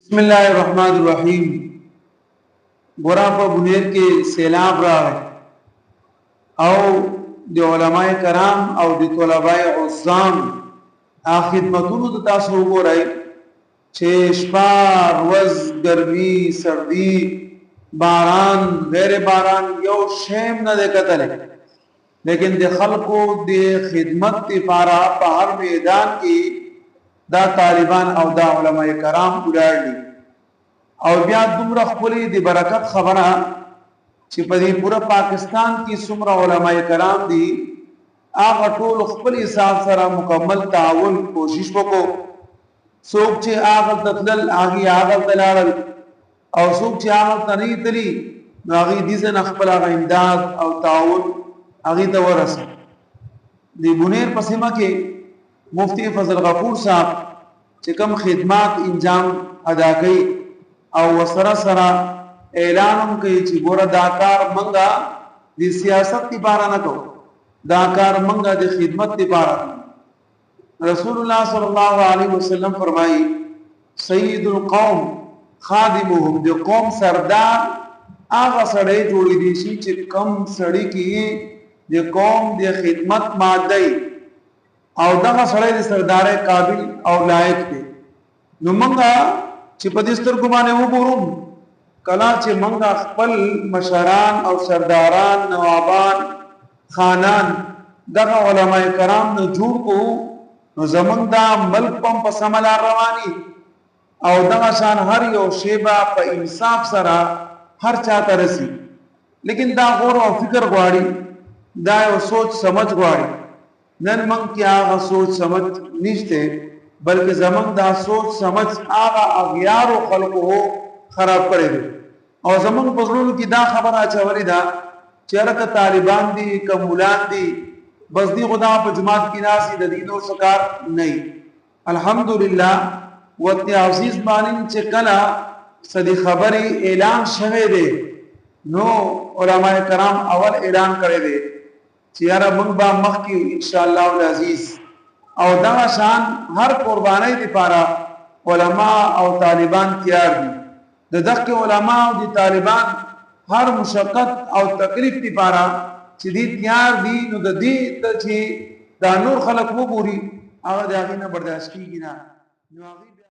बिस्मिल्लाहिर्रहमानिर्रहीम। गोरा पर बुनेर के सैलाब रहा है और द उलमाए कराम और द तलबाए उज़्ज़ाम आ खिदमतुनु द तासु वګورئ چې شپه ورځ ګرمي سردی باران غیر باران یو شیم نه ده کتل، لیکن د خلقو د خدمت لپاره په هر میدان کې دا طالبان او دا علماء کرام ولاړ دي او بیا دومره خپلې د برکت خبره چې په دې پوره پاکستان کې څومره علماء کرام دي هغه ټول خپل حساب سره مکمل تعاون کوشش وکړو. څوک چې هغه تدل هغه تلال او څوک چې هغه تنې تلی هغه دې نه خپل هغه امداد او تعاون هغه ته ورسه. د بونیر په سیمه کې مفتی فضل غفور صاحب چې کوم خدمات انجام ادا کړي او وسره سره اعلان هم کوي چې ګوره دا کار منګه د سیاست لپاره نه کوو، دا کار منګه د خدمت لپاره. رسول الله صلی الله علیه وسلم فرمایي سید القوم خادمهم، د قوم سردار هغه سړی جوړی دي چې کم سړی کې د قوم د خدمت ماده او دغه سړی د سردارۍ قابل او لایق دی. نو منګه چې په دې سترګو باندې وګورم کله چې منګه خپل مشران او سرداران نوابان خانان دغه علماء کرام نه جوړ کو نو زمونږ دا ملک په سمه لار رواني او دغه شان هر یو شیبه په انصاف سره هر چاته رسی. لیکن دا غور او فکر غواړي، دا یو سوچ سمجھ غواړي. نن موږ کې هغه سوچ سمجھ نشته، بلکې زمونږ دا سوچ سمجھ هغه اغیار او خلقو خراب کړی دی او زمونږ په زړونو کې دا خبره اچولې ده چې هرکه طالبان دي کمولان دي بس دی خدا په جماعت کې ناسي د دینو شکار نه. الحمدلله وقت عزیز باندې چې کله صدی خبري اعلان شوه دی نو علماء کرام اول اعلان کړی دی چې یاره موږ به مخکې ان شاء الله العزیز او دا شان هر قربانۍ لپاره علما او طالبان تیار دي. د دغه علما او د طالبان هر مشقت او تکلیف لپاره چې دې تیار دي نو د دې ته چې دا نور خلق وګوري هغه د هغې نه برداشت کیږي نه.